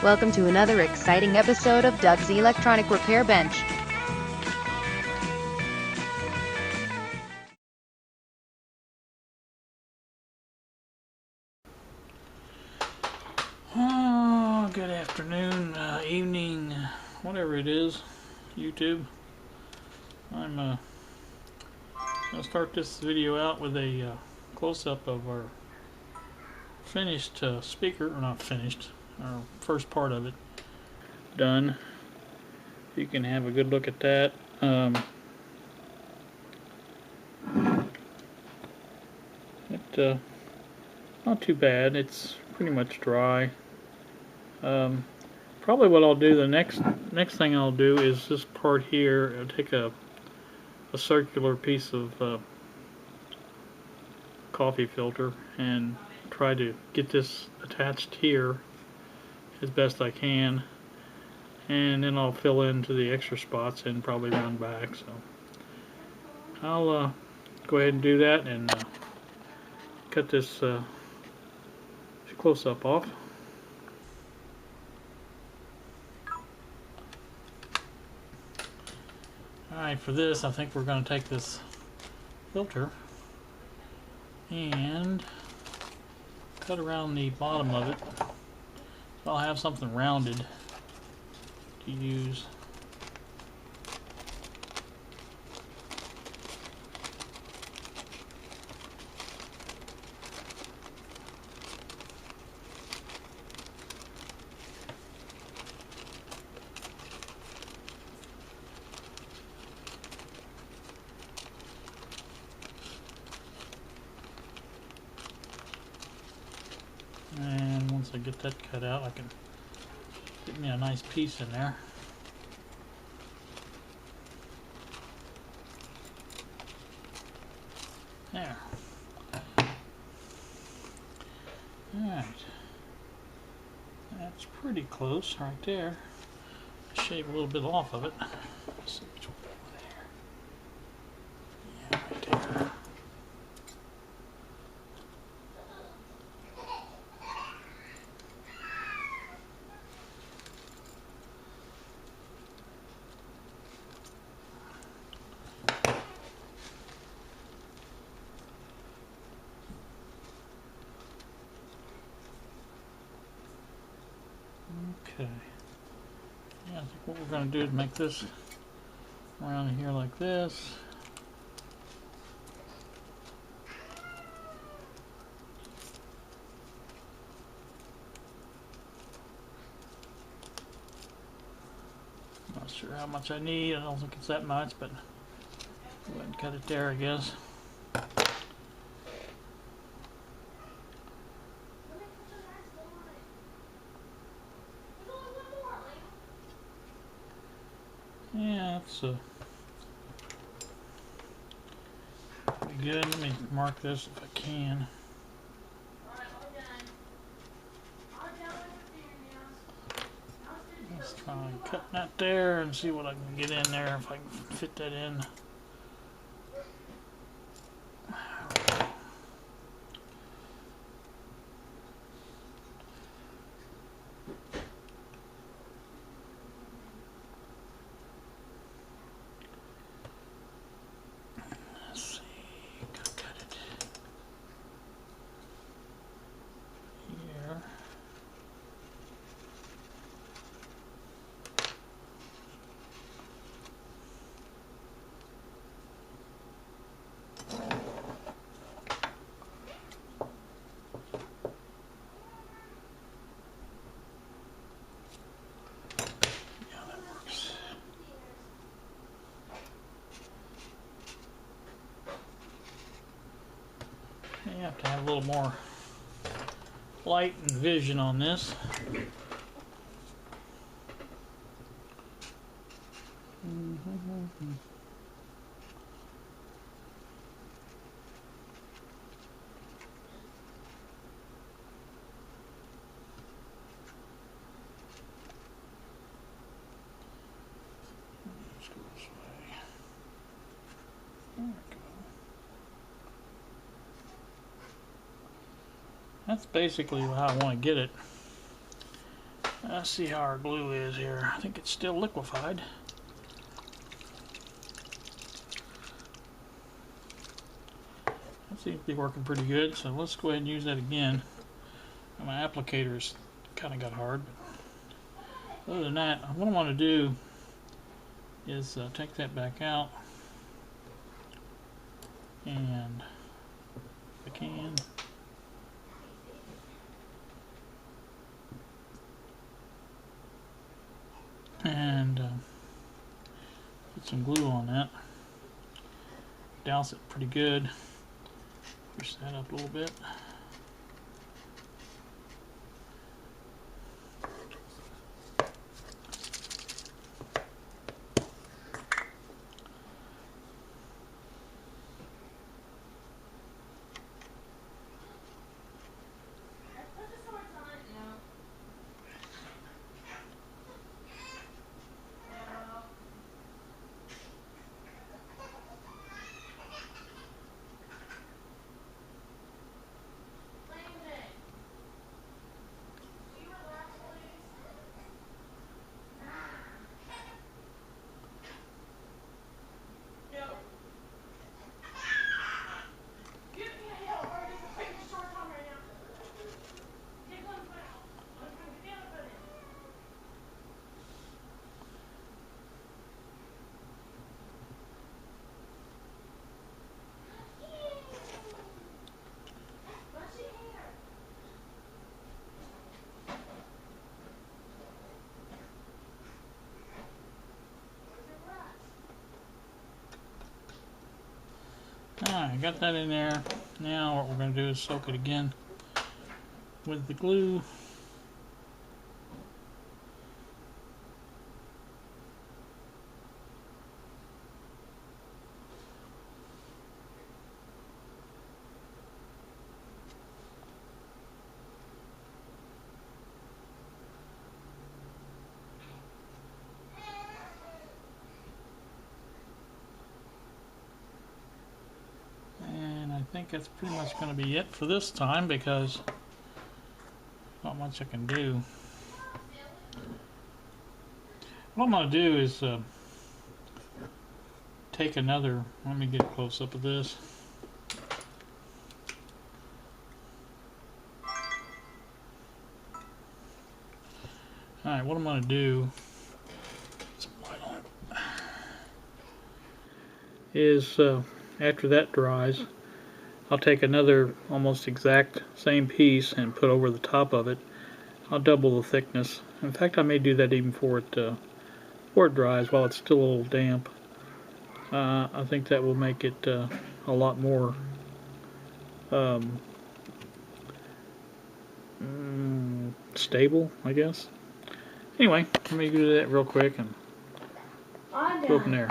Welcome to another exciting episode of Doug's Electronic Repair Bench. Oh, good afternoon, evening, whatever it is, YouTube. I'm going to start this video out with a close-up of our finished speaker, or not finished, our first part of it done. You can have a good look at that. Not too bad. It's pretty much dry. Probably what I'll do, the next thing I'll do is this part here. I'll take a circular piece of coffee filter and try to get this attached here as best I can, and then I'll fill into the extra spots and probably round back. So I'll go ahead and do that and cut this close-up off. Alright, for this I think we're going to take this filter and cut around the bottom of it. So I'll have something rounded to use. And once I get that cut out, I can get me a nice piece in there. There. Alright. That's pretty close right there. Shave a little bit off of it. Let's see which one over there. Yeah, right there. Okay. Yeah, I think what we're going to do is make this around here like this. Not sure how much I need. I don't think it's that much, but go ahead and cut it there, I guess. Yeah, that's pretty good. Let me mark this if I can. Let's try and cut that there and see what I can get in there, if I can fit that in. Let's see, cut it here. You have to have a little more light and vision on this. Let's go this way. There we go. That's basically how I want to get it. Let's see how our glue is here. I think it's still liquefied. That seems to be working pretty good, so let's go ahead and use that again. My applicator's kind of got hard. But other than that, what I want to do is take that back out, and if I can, and put some glue on that. Douse it pretty good. Push that up a little bit. Alright, got that in there. Now what we're going to do is soak it again with the glue. I think that's pretty much going to be it for this time because not much I can do. What I'm going to do is take another, let me get a close up of this. Alright, what I'm going to do is after that dries, I'll take another almost exact same piece and put over the top of it. I'll double the thickness. In fact, I may do that even before it dries while it's still a little damp. I think that will make it a lot more stable, I guess. Anyway, let me do that real quick and go from there.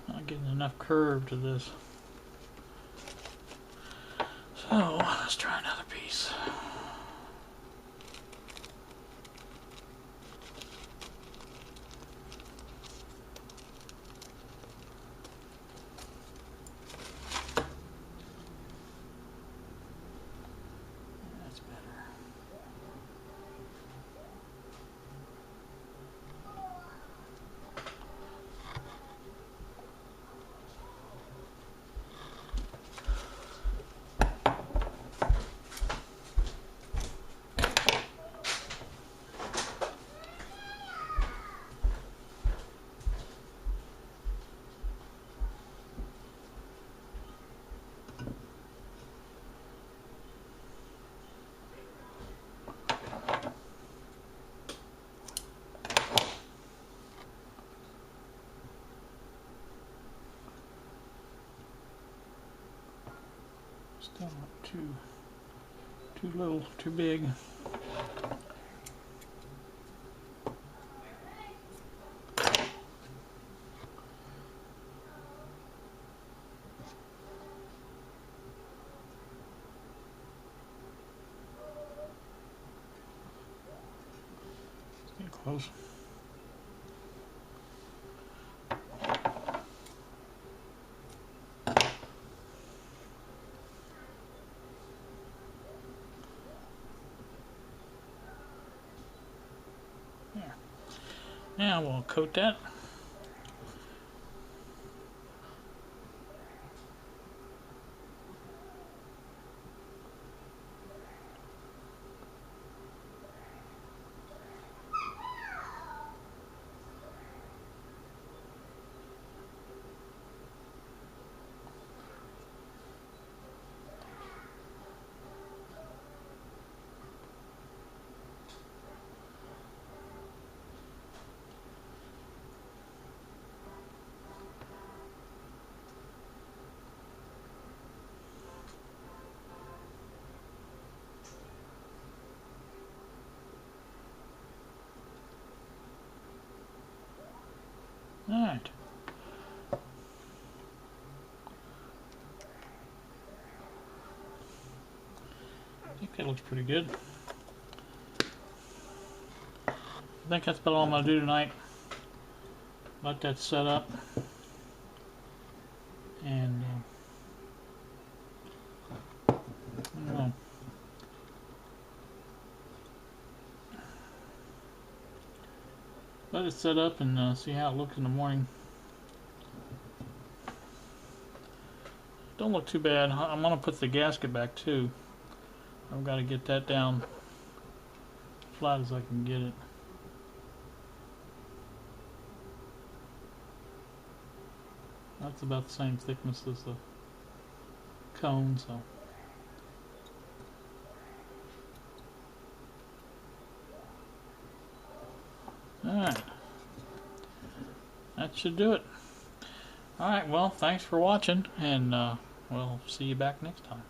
Not getting enough curve to this. So, let's try another piece. That's better. Still not too little, too big. Getting close. There. Now we'll coat that. Alright. I think that looks pretty good. I think that's about all I'm going to do tonight. Let that set up. And, I don't know. Let it set up and see how it looks in the morning. Don't look too bad. I'm going to put the gasket back too. I've got to get that down flat as I can get it. That's about the same thickness as the cone, so. Alright. That should do it. Alright, well, thanks for watching, and we'll see you back next time.